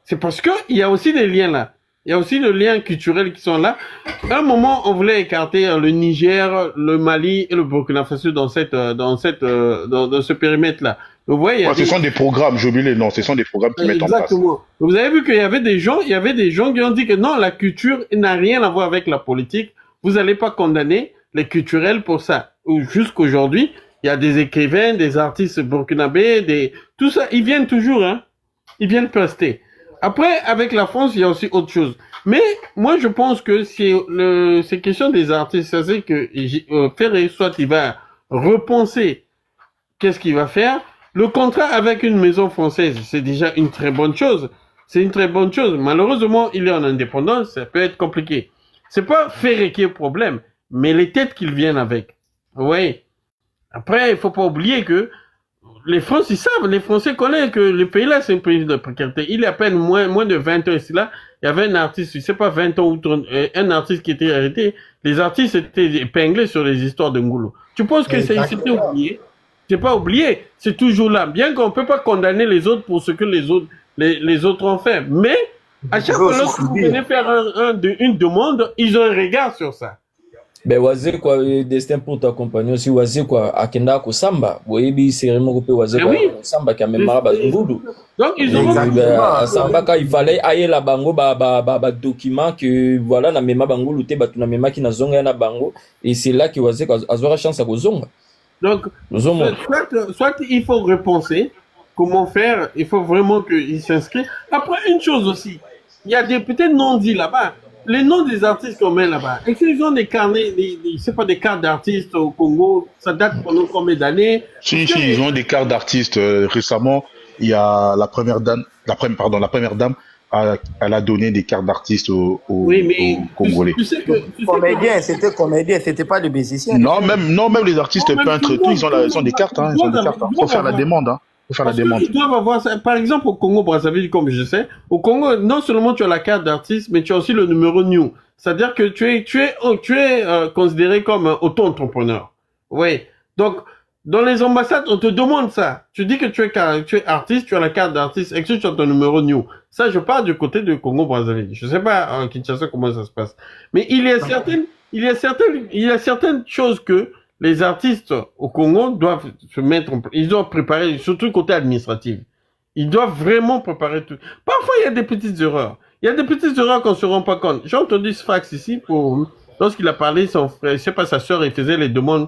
C'est parce que il y a aussi des liens là. Il y a aussi des liens culturels qui sont là. À un moment, on voulait écarter le Niger, le Mali et le Burkina Faso dans ce périmètre-là. Vous voyez, il y a Ouais, ce sont des programmes, j'ai oublié les noms, ce sont des programmes qui mettent en place. exactement. Vous avez vu qu'il y avait des gens qui ont dit que non, la culture n'a rien à voir avec la politique. Vous n'allez pas condamner les culturels pour ça. Jusqu'aujourd'hui, il y a des écrivains, des artistes burkinabés, tout ça, ils viennent toujours, hein. Ils viennent rester. Après, avec la France, il y a aussi autre chose. Mais moi, je pense que c'est question des artistes. Ça c'est que Ferré, soit il va repenser qu'est-ce qu'il va faire. Le contrat avec une maison française, c'est déjà une très bonne chose. C'est une très bonne chose. Malheureusement, il est en indépendance, ça peut être compliqué. C'est pas Ferré qui est le problème, mais les têtes qu'ils viennent avec. Oui. Après, il faut pas oublier que les Français, ils savent, les Français connaissent que le pays-là, c'est un pays de précarité. Il y a à peine moins de 20 ans ici, là, il y avait un artiste, je sais pas, 20 ans ou 30, un artiste qui était arrêté. Les artistes étaient épinglés sur les histoires de Ngoulo. Tu penses que c'était oublié? C'est pas oublié. C'est toujours là. Bien qu'on peut pas condamner les autres pour ce que les autres ont fait. Mais, à chaque fois, lorsque vous venez faire une demande, ils ont un regard sur ça. Ben wazir quoi destin pour ta compagnie aussi wazir quoi akenda ko samba boyebi seremo ko pe wazir quoi samba qui a même maraba ngudu donc ils ont samba quand il fallait ailler la bango ba document que voilà na mema bango luté batu na mema ki na zonga na bango et c'est là que wazir azora chance à ko zonga donc soit il faut repenser comment faire, il faut vraiment qu'ils s'inscrivent. Après une chose aussi, il y a des peut-être non-dits là-bas. Les noms des artistes qu'on met là-bas, est-ce qu'ils ont des carnets, c'est pas des cartes d'artistes au Congo, ça date pendant combien d'années? Si, ils ont des cartes d'artistes. Récemment, il y a la première dame, elle a donné des cartes d'artistes aux Congolais. Tu sais que c'était comédien, c'était pas de musicien. Non, même les artistes peintres et tout, ils ont des cartes, hein, Faut faire la demande, hein. Ils doivent avoir ça. Par exemple, au Congo-Brazzaville, comme je sais, au Congo, non seulement tu as la carte d'artiste, mais tu as aussi le numéro NIU. C'est-à-dire que tu es considéré comme auto-entrepreneur. Oui. Donc, dans les ambassades, on te demande ça. Tu dis que tu es artiste, tu as la carte d'artiste, et que tu as ton numéro NIU. Ça, je parle du côté du Congo-Brazzaville. Je sais pas, en Kinshasa, comment ça se passe. Mais il y a certaines choses que les artistes au Congo doivent se mettre en place. Ils doivent préparer, surtout côté administratif. Ils doivent vraiment préparer tout. Parfois, il y a des petites erreurs. Il y a des petites erreurs qu'on ne se rend pas compte. J'ai entendu Sfax ici, lorsqu'il a parlé, son frère, je sais pas, sa sœur, il faisait les demandes.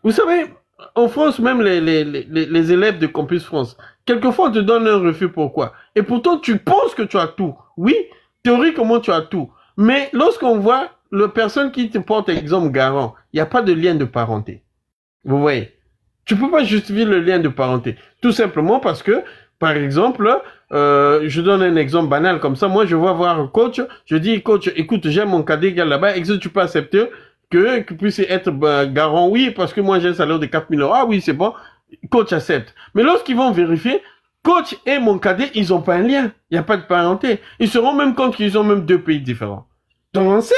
Vous savez, en France, même les élèves de Campus France, quelquefois, on te donne un refus. Pourquoi? Et pourtant, tu penses que tu as tout. Oui, théoriquement, tu as tout. Mais lorsqu'on voit la personne qui te porte exemple garant, il n'y a pas de lien de parenté. Vous voyez? Tu peux pas justifier le lien de parenté. Tout simplement parce que, par exemple, je donne un exemple banal comme ça. Moi, je vais voir un coach. Je dis, coach, écoute, j'aime mon cadet là-bas. Est-ce que tu peux accepter que puisse être garant? Oui, parce que moi, j'ai un salaire de 4 000 €. Ah oui, c'est bon. Coach accepte. Mais lorsqu'ils vont vérifier, coach et mon cadet, ils n'ont pas un lien. Il n'y a pas de parenté. Ils se rendent même compte qu'ils ont même 2 pays différents. Donc, on sait.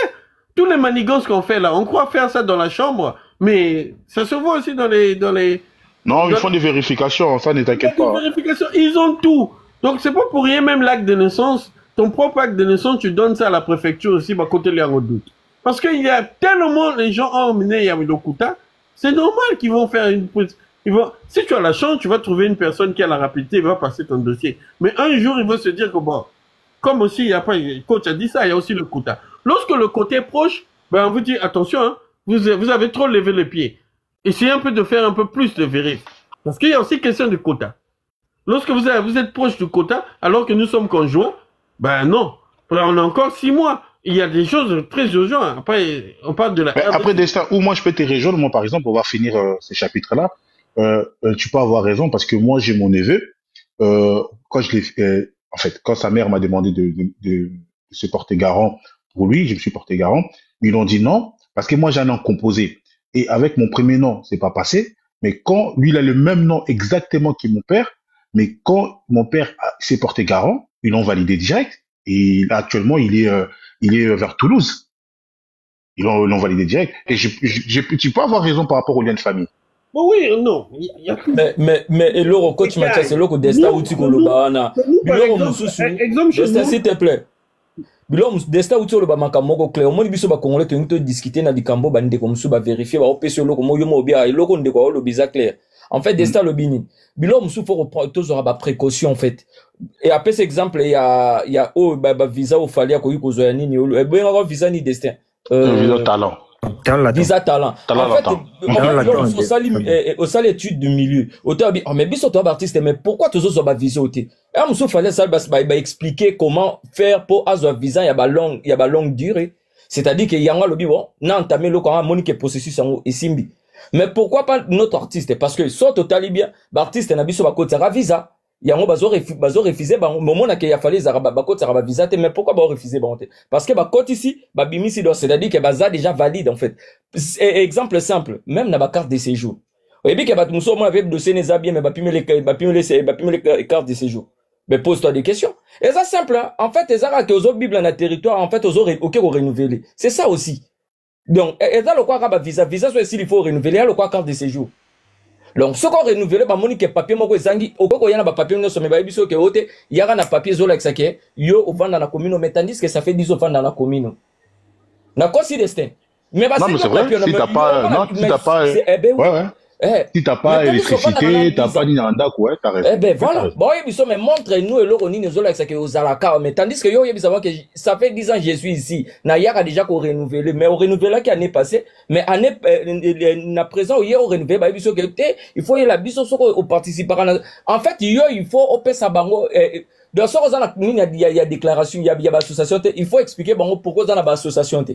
Tous les manigances qu'on fait là, on croit faire ça dans la chambre, mais ça se voit aussi dans les... Non, ils font des vérifications, ça ne t'inquiète pas. Ils ont tout. Donc c'est pas pour rien, même l'acte de naissance, ton propre acte de naissance, tu donnes ça à la préfecture aussi, bah côté les doute. Parce qu'il y a tellement les gens ont emmené Yamilokuta, c'est normal qu'ils vont faire une... Si tu as la chance, tu vas trouver une personne qui a la rapidité, il va passer ton dossier. Mais un jour, il va se dire que bon, comme aussi, il y a pas, le coach a dit ça, il y a aussi le quota. Lorsque le côté est proche, ben on vous dit, attention, hein, vous avez trop levé les pieds. Essayez un peu de faire un peu plus de vérif. Parce qu'il y a aussi question de quota. Lorsque vous êtes proche du quota, alors que nous sommes conjoints, ben non. On a encore 6 mois. Il y a des choses très urgentes. Après, on parle de la... Après, Destin, où moi je peux te rejoindre, moi par exemple, on va finir ces chapitres-là. Tu peux avoir raison parce que moi j'ai mon neveu. Quand je l'ai en fait, quand sa mère m'a demandé de se porter garant pour lui, je me suis porté garant. Ils l'ont dit non, parce que moi j'ai un nom composé. Et avec mon premier nom, c'est pas passé. Mais quand lui, il a le même nom exactement que mon père, mais quand mon père s'est porté garant, ils l'ont validé direct. Et actuellement, il est vers Toulouse. Ils l'ont validé direct. Et tu peux avoir raison par rapport au lien de famille. Bon, oui, non. Il y a tout. Mais et le coach Mathias, c'est le Destin où tu colobana. Exemple chez Destin, nous. s'il te plaît. Biloko Destin où tu le bamaka moko clair. Moi, biso ba congolais te ngito discuter na dikambo ba ndeko musu ba vérifier ba opé sur loko mo yo mo bia loko ndeko lo biza clair. En fait, Destin le bini. Biloko musu faut reprendre tous aura ba précaution en fait. Et après cet exemple, il y a ba visa au fallait ko yuko zoya nini o. E benga visa ni Destin. Visa talent. Visa talent. En fait, au sale étude du milieu. Auteur dit, oh, mais biso toi artiste, mais pourquoi tous autres ont visa auté? Et à monsieur fallait ça, bah, expliquer comment faire pour avoir visa, il y a longue durée. C'est-à-dire qu'il y a un lobby, bon, n'a entamé le quand monique processus en et simbi. Mais pourquoi pas notre artiste? Parce que soit total bien, l'artiste n'a biso ba côté visa. Il y a un bazo refusé ba moment na qu'il a fallu za ba côté ba visa mais pourquoi ba refuser ba parce que ba côté ici ba bimisi do c'est-à-dire que baza déjà valide en fait. Exemple simple, même na ba carte de séjour. Et bien que ba muso mo avec dossier neza bien mais ba pime les cartes de séjour. Mais pose-toi des questions. Et ça simple hein? En fait, ezara que aux bible na territoire en fait aux OK renouveler. C'est ça aussi. Donc et ça le quoi ba visa soit ici il faut renouveler le quoi carte de séjour. Donc, ce qu'on renouvelle, bah, monique papier, moi, zangi, au quoi, y a un papier, nous sommes, bah, biso, que, ote, y a un papier, zola, avec ça, que, yo, au vent dans la commune, mais tandis que ça fait 10 au vent dans la commune. N'a quoi si destin? Mais, bah, non, mais c'est vrai, si t'as pas, non, si t'as pas, si t'as pas électricité, t'as pas ni nanda, quoi, t'as raison. Eh ben, voilà. Bon, y a mais montre-nous, et l'euro, ni nous, avec ça, que, aux alaka, mais tandis que, yo, y a savoir que, ça fait 10 ans, je suis ici. N'a y a déjà qu'on renouvelle, mais on renouvelle qui année passée, mais année, à présent, hier, on renouvelle, bah, il faut y la biso, au participant. En fait, yo, il faut, au sa bango, dans ce cas, il y a déclaration, il y a association, il faut expliquer, bon, pourquoi dans la association,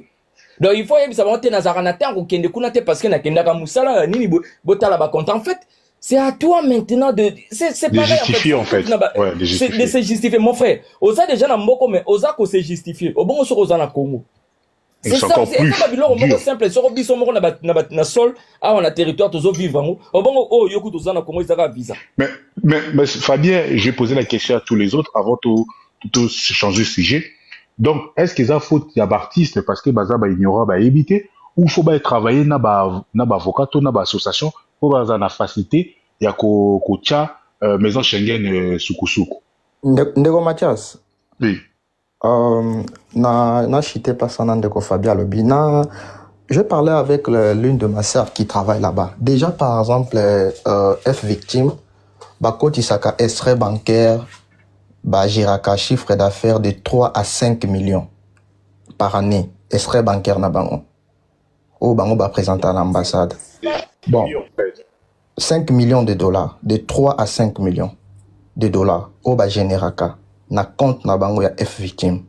donc il faut savoir que nazarana tango kende kuna te parce que na kenda ka musala nini botala ba compte. En fait, c'est à toi maintenant de c'est pareil justifier en fait. Ouais, de se justifier mon frère. Oza déjà na mboko mais oza ko se justifier. Au bon sur oza na Congo. C'est ça, c'est ça biloko moko simple sur biso moko na sol a on a territoire tozo vivre. Au bon oh yoku toza na Congo ezaka visa. Mais Fabien, j'ai posé la question à tous les autres avant tout changer de sujet. Donc, est-ce qu'ils ont faute y a artiste parce que baza ba ignorant ba éviter ou faut ba travailler na ba avocat ou na ba association pour baza na facilité ya ko cha maison Schengen sukusuku. Ndeko Mathias. Oui. Na chité pas ça ndeko Fabien Lobina. Je parlais avec l'une de ma sœurs qui travaille là-bas. Déjà par exemple F victime ba koti saka extrait bancaire bah, jiraka chiffre d'affaires de 3 à 5 millions par année. Extrait bancaire na bango. Ou bango va présenter à l'ambassade. Bon. 5 millions de dollars. De 3 à 5 millions de dollars. Ou bah généraka. Na compte na bango ya F victime.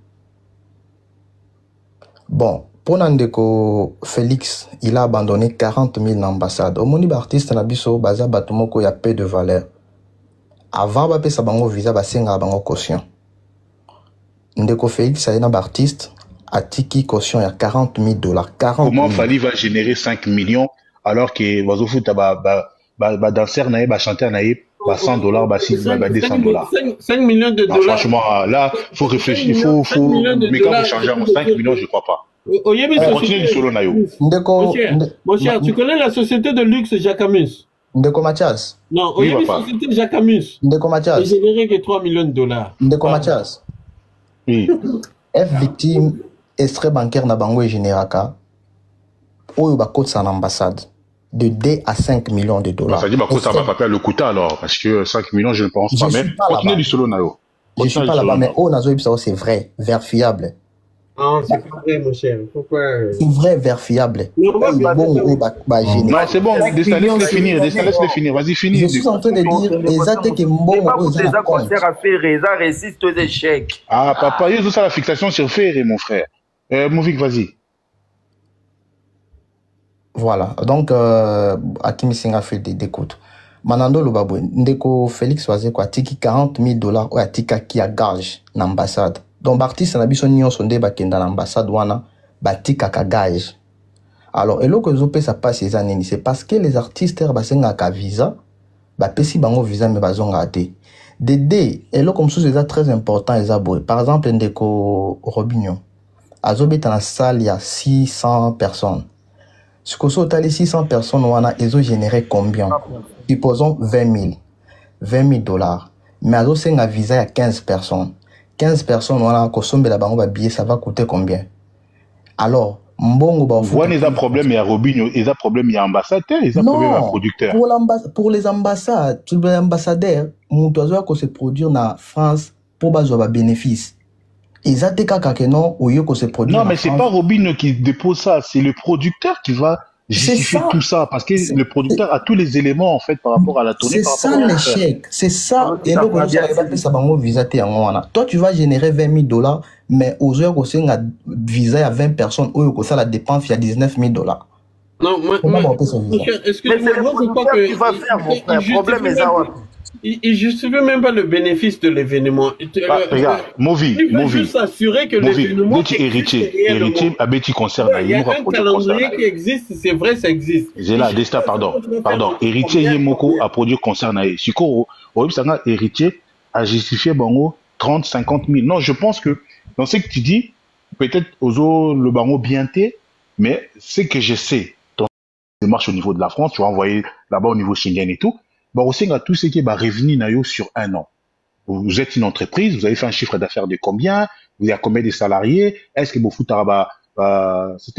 Bon. Pour Nandeko Félix, il a abandonné 40 000 l'ambassade. Au moni artiste na biso, baza batumoko ya peu de valeur. Avant de payer bango visa, basenga bango caution. Ndeko Félix, ça y est un artiste, a tiki caution il y a 40 000 dollars. Comment Fali va générer 5 millions alors que vas au foot ba danser naïe, ba chanteur naïe, ba 100 dollars, ba 200 dollars. 5 millions de dollars. Franchement, là, faut réfléchir, il faut, mais quand vous changez en 5 millions, je crois pas. Continue du solo naïo. Mon cher, tu connais la société de luxe Jacquemus? Ndeko Mathias. Non, il y a une société de Jacquemus. Ndeko Mathias. Il générait que 3 millions de dollars. Ndeko Mathias. Oui. F victime, extrait bancaire na bango et généraka. Ou ba cote son ambassade. De 2 à 5 millions de dollars. Ça dit, bah, ça va pas faire le coût alors, parce que 5 millions, je ne pense pas. Mais continuez du solo naïo. Je suis pas là-bas, mais c'est vrai, verifiable. Ah, c'est pas vrai, mon cher. Pourquoi? C'est vrai, verifiable. Non, c'est bon, laisse-les finir. Vas-y, finis. Je suis en train de dire, exactement que bon, ça concert à faire, ça résiste aux échecs. Ah, papa, il y a ça la fixation sur Ferré, mon frère. Mouvik, vas-y. Voilà, donc, Hakim Singa fait des écoutes. Manando Lubabou, Ndeko Félix Oazé, quoi, tiki 40 000 dollars, ou à tika qui a gage, l'ambassade. Donc, l'artiste n'a pas besoin de dans l'ambassade wana batika kagage. Alors, et là que vous ça passe ces années, c'est parce que les artistes basenga ka visa, ba pesi bango visa mais bazonga até. Dédé, et là comme ça c'est très important les aboué. Par exemple, Ndeko Robinho, azobeta na salle il y a 600 personnes. Ce que sont les 600 personnes, ils ont généré combien? Supposons 20 000. 20 000 dollars. Mais ils ont un visa à 15 personnes. 15 personnes, ça va coûter combien? Alors, il y a problème, il y a Robinho, il y a problème, il y a ambassadeur, il y a problème, il y a producteur. Pour les ambassades, les ambassadeurs, ils se produire en France pour avoir des bénéfices. Ils ont des cas que non, ou se produire. Non, mais c'est pas Robinho qui dépose ça, c'est le producteur qui va justifier tout ça, parce que le producteur a tous les éléments en fait par rapport à la tournée. C'est ça l'échec, c'est ça. Et là, toi, tu vas générer 20 000 dollars, mais aux heures où c'est un visa à 20 personnes, où ça la dépense, il y a 19 000 dollars. Non, excusez-moi, je crois que. Tu vas faire, mon frère. Le problème est ça. Il justifie même pas le bénéfice de l'événement. Regarde, Movi. Il veut juste s'assurer que l'événement héritier, à Betty concerne. Il y a un calendrier qui existe, c'est vrai, ça existe. J'ai là, Desta, pardon. Héritier Yemoko a produit concerne. Siko, héritier a justifié 30, 50 000. Non, je pense que dans ce que tu dis, peut-être Ozo le bango bien té, mais ce que je sais, ton démarche au niveau de la France, tu vas envoyer là-bas au niveau Schengen et tout. Aussi, tout ce qui est revenu sur un an. Vous êtes une entreprise, vous avez fait un chiffre d'affaires de combien, vous avez combien de salariés, est-ce que vous foutez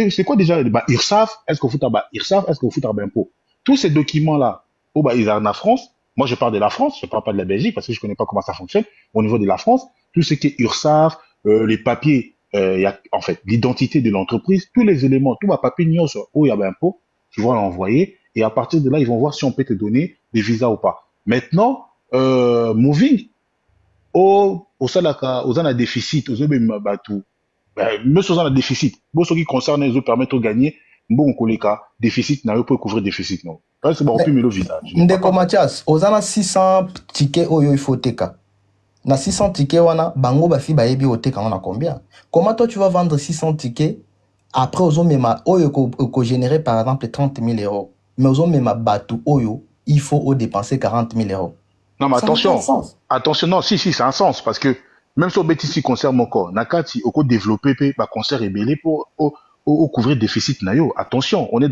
c'est quoi déjà, IRSAF, est-ce que vous foutez IRSAF, est-ce que vous foutez impôt? Tous ces documents-là, ils sont en France. Moi, je parle de la France, je parle pas de la Belgique parce que je connais pas comment ça fonctionne. Au niveau de la France, tout ce qui est URSAF, les papiers, y a, en fait, l'identité de l'entreprise, tous les éléments, tout ma papier où il y a impôt, tu vas l'envoyer. Et à partir de là, ils vont voir si on peut te donner des visas ou pas. Maintenant, moving, aux en déficit, aux tout. Même si on a déficit, bon, ce qui concerne les autres permettent de gagner, bon, déficit, n'a pas couvrir déficit, non. C'est bon, on peut mettre le visa. Ndeko Mathias, aux en 600 tickets, il faut teka. Na 600 tickets, bango bafi baebi au teka, on a combien? Comment toi tu vas vendre 600 tickets, après aux hommes, générer par exemple 30 000 euros? Mais aux hommes, il faut dépenser 40 000 euros. Non, mais attention, non, si, ça a un sens, parce que même si on bétis concert mon corps, nakati, au développer, concert ébélé pour couvrir déficit nayo. Attention, on est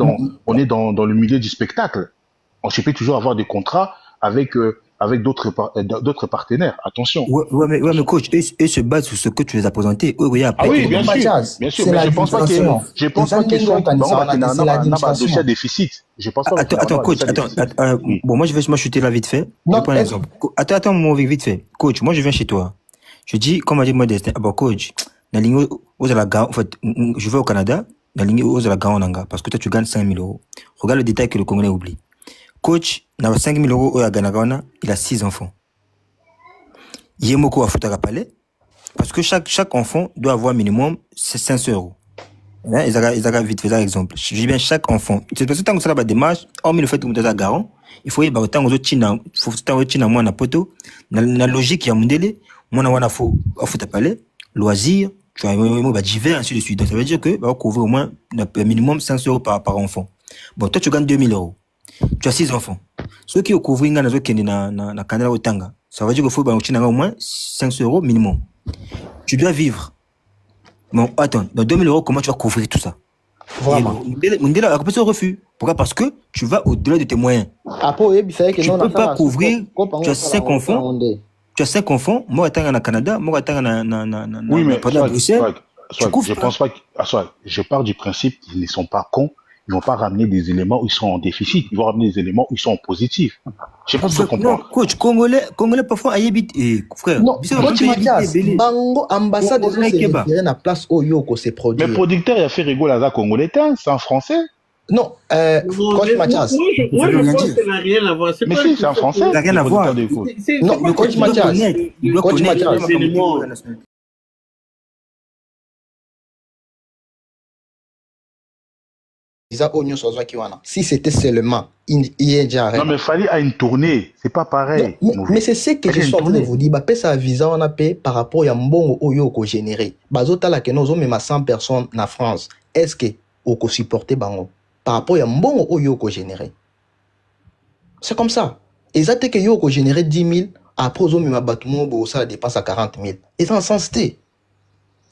dans le milieu du spectacle. On peut toujours avoir des contrats avec d'autres partenaires. Attention. Ouais, mais coach, eux se basent sur ce que tu les as présenté. Oui, bien sûr. Mais je pense pas qu'ils sont dans déficit. Je pense pas. Attends, coach, bon, moi, je vais chuter là vite fait. Je prends un exemple. Attends, mon vite fait. Coach, moi, je viens chez toi. Je dis, comme a dit Modeste, coach, la ligne en fait, je vais au Canada, la ligne aux la Gaonanga, parce que toi, tu gagnes 5 000 euros. Regarde le détail que le Congolais oublie. Coach, n'a 5 000 euros à Ganagana, il a 6 enfants. Yemoko a foutu à palais, parce que chaque enfant doit avoir minimum 500 euros. Ils ont vite fait un exemple. Je dis bien chaque enfant. C'est parce que tant que ça va démarche, hormis le fait que vous êtes à garant, il faut y avoir autant de moi na poto, na logique ya mundele, moi na faut à palais, loisir, tu as divers ainsi de suite. Donc ça veut dire que va couvrir au moins minimum 500 euros par enfant. Bon, toi tu gagnes 2 000 euros. Tu as 6 enfants. Ceux qui ont couvert na Canada au Tanga, ça veut dire qu'il faut au moins 500 euros minimum. Tu dois vivre. Bon, attends, dans 2 000 euros, comment tu vas couvrir tout ça? Vraiment. Mundela a un refus. Pourquoi? Parce que tu vas au-delà de tes moyens. Tu ne peux pas couvrir. Tu as 5 enfants. Tu as 5 enfants. Moi, attends au Canada. Moi, attends oui, mais Bruxelles. Je pense pas que, je pars du principe qu'ils ne sont pas cons. Ils vont pas ramener des éléments où ils sont en déficit. Ils vont ramener des éléments où ils sont en positif. Je sais pas si tu comprends. Non, coach, Congolais parfois, frère. Non, coach Mathias, Bango, ambassade de la place où Yoko s'est produit. Mais producteur, il a fait rigoler à Congolais, c'est en français. Non, coach Mathias. Moi, je pense que ça n'a rien à voir. Mais si, c'est en français. Ça n'a rien à voir. Non, mais coach Mathias. Coach Mathias. Si c'était seulement non, mais il fallait à une tournée, c'est pas pareil. Mais c'est ce que je suis en train de vous dire. Ça visa on a payé par rapport à mbongo oyo ko généré. Bazota la que nous avons même 100 personnes en France. Est-ce que on ko supporter bango par rapport à mbongo oyo ko généré? C'est comme ça. Exact que yo ko généré 10 000 après aux même bâtiment bo ça dépense à 40 000. Et ça en sens té.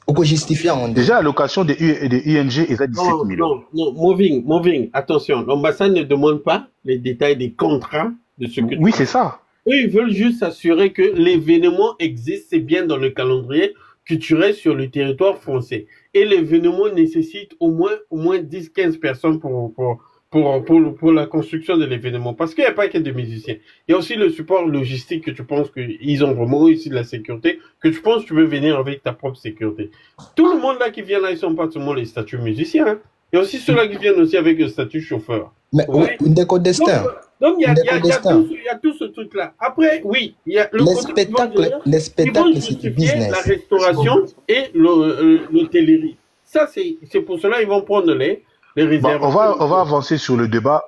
Pourquoi justifier en Déjà, l'allocation des ING est à 17 Non, 000 euros. non, moving, attention. L'ambassade ne demande pas les détails des contrats de ce que Oui, tu c'est ça. Eux, ils veulent juste s'assurer que l'événement existe, c'est bien dans le calendrier culturel sur le territoire français. Et l'événement nécessite au moins 10-15 personnes pour la construction de l'événement. Parce qu'il n'y a pas que des musiciens. Il y a aussi le support logistique que tu penses qu'ils ont vraiment ici de la sécurité, que tu penses que tu veux venir avec ta propre sécurité. Tout le monde là qui vient là, ils sont pas seulement les statuts musiciens. Hein. Il y a aussi ceux-là qui viennent aussi avec le statut chauffeur. Mais Oui. une déco destin. Donc, il y a tout ce truc-là. Après, oui, il y a le Les côté spectacles, ils vont c'est du justifier business. la restauration et l'hôtellerie. Ça, c'est pour cela qu'ils vont prendre les Bon, réserves. on va avancer sur le débat.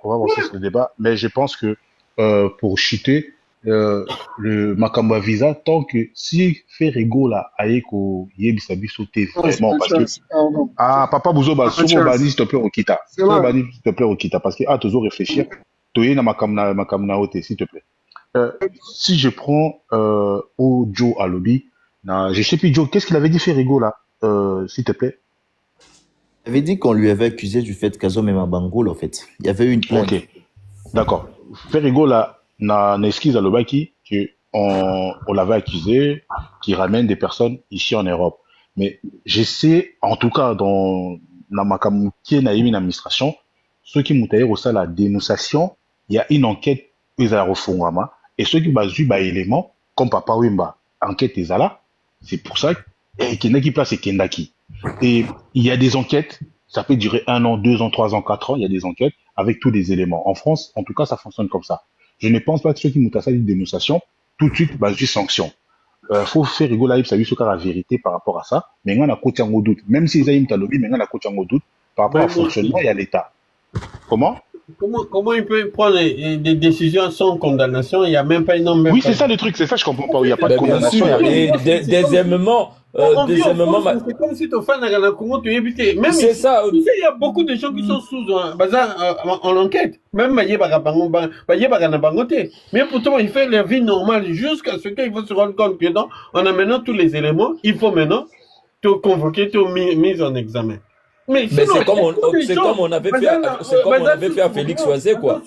Mais je pense que pour chuter le Makamba Visa, tant que si Ferrego là, Aeko, Yebisabi sauté vraiment, parce que Papa Bouzoba, Somo Bani, s'il te plaît, Okita. Somo Bani, s'il te plaît, Okita, parce que toujours réfléchir. Toye na Makamna Ote, s'il te plaît. Si je prends Joe à lobby, je sais plus Joe, qu'est-ce qu'il avait dit Ferrego là, s'il te plaît? Il avait dit qu'on lui avait accusé du fait qu'Azom et Mabangoul, en fait. Il y avait eu une plainte. Ok, d'accord. Ferrego là, n'a excuse à l'Obaki qu'on l'avait accusé, qui ramène des personnes ici en Europe. Mais je sais, en tout cas, dans la Makamuki, na administration, ceux qui m'ont au sein de la dénonciation, il y a une enquête, ils ont refondé, et ceux qui basent sur éléments, comme Papa Wimba, enquête est là, c'est pour ça qu'il y a qui place et Kendaki. Et il y a des enquêtes, ça peut durer 1 an, 2 ans, 3 ans, 4 ans, il y a des enquêtes avec tous les éléments. En France, en tout cas, ça fonctionne comme ça. Je ne pense pas que ceux qui m'ont fait une dénonciation, tout de suite, basent sur sanction. Faut faire rigoler, ça a eu ce cas la vérité par rapport à ça, mais on a côté en doute. Même si ils ont une lobby, mais on a côté en doute par rapport au fonctionnement et à l'État. Comment il peut prendre des décisions sans condamnation? Il n'y a même pas une nombre. Oui, c'est ça le truc, c'est ça, je comprends pas. Il n'y a pas de condamnation. Et deuxièmement, c'est comme si tu fais un Congo, tu évites. Même c'est ça. Tu sais, il y a beaucoup de gens qui sont sous en enquête. Même Maïe Bagabangote. Mais pourtant, il fait la vie normale jusqu'à ce qu'il va se rendre compte que non, on a maintenant tous les éléments. Il faut maintenant te convoquer, te mise en examen. Mais c'est comme on avait fait à Félix Oisé, quoi.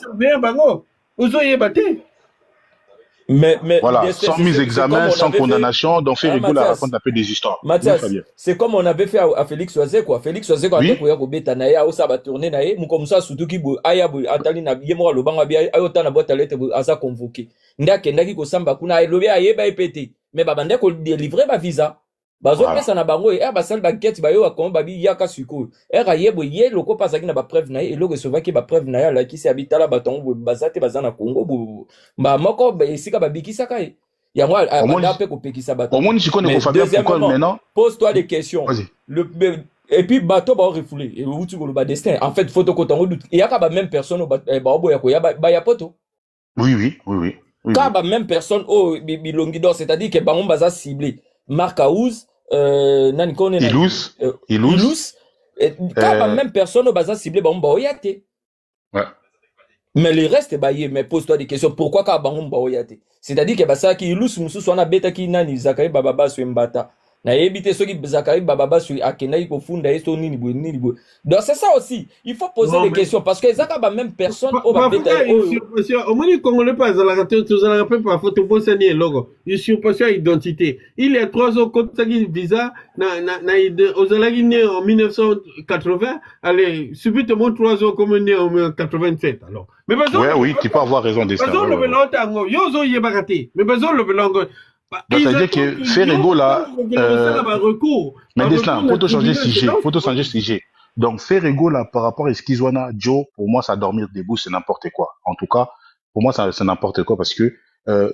Mais voilà, sans mise examen, sans condamnation, donc Ferrego la raconte un peu des histoires. Mathias, c'est comme on avait fait à Félix Oisé, quoi. Félix Oisé, quand on a fait beta naïa, ça va tourner naïa, mou comme ça, surtout qui aya atali na yemo lo banga bia ayota na boîte à lettres asa convoqué. Ndake ndaki ko samba kuna lobi aye ba epete. Mais babande ko délivrer ba visa. Bazo pesa na bango ba sal ba get ba yo akon ba bi yaka suko. Yebo ye loko pasaki na ba preuve na ye lo recevoir ki ba preuve na ya la ki se habitala batongo bazate bazana Congo ba moko ba esika ba bikisa kai. Yango abanda pe ko pekisa batongo. Au moins je connais ko Fabien pourquoi maintenant. Pose-toi des questions. Et puis bateau ba refoulé et où tu go ba destin. En fait photo ko tongo doute. Il y a ba même personne ba boya ko ya poto. Oui. Quand ba même personne bilongi d'or, c'est-à-dire que ba on baza ciblé. Marc Aouz, Ilous. Quand même personne au bazar ciblé, bah on va oyate. Ouais. Mais le reste, bah mais pose-toi des questions. Pourquoi quand on va oyate? C'est-à-dire que bah ça qui Ilous, moussou soit na bêta qui nani Zakari Bababa sur Mbata. Na éviter ceux qui Zakari Bababa sur Akena il faut funda et son nini. Donc c'est ça aussi. Il faut poser des questions parce que Zakaba même personne au bêta. Au moins les Congolais pas à la rater, tu as rappelé par photo pour signer logo. Il surpasse identité. Il y a 3 ans quand ça qui visa aux Alagines en 1980. Allez, subitement 3 ans comme né en 87 alors. Mais oui, tu peux avoir raison de ça. Besoin le belongo. Yo y est baraté. Mais besoin le belongo. Donc, ça veut dire que Ferrego là, mais Destin, faut changer de sujet, Donc, Ferrego là, par rapport à ce qu'ils ont Joe, pour moi, ça dormir debout, c'est n'importe quoi. En tout cas, pour moi, c'est n'importe quoi parce que,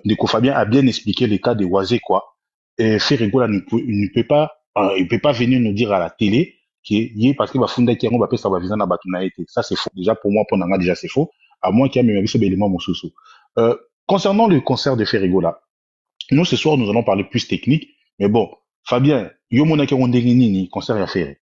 Nico Fabien a bien expliqué les cas de Oisé, quoi. Et Ferrego là, il peut pas venir nous dire à la télé qu'il est parce qu'il va fonder qui va ça va viser na batunaïté. Ça, c'est faux. Déjà, pour moi, pour Nanga, déjà, c'est faux. À moins qu'il y ait même ce élément, mon sous. Concernant le concert de Ferrego là, nous, ce soir, nous allons parler plus technique. Mais bon, Fabien, yo monaki on nini concert à faire.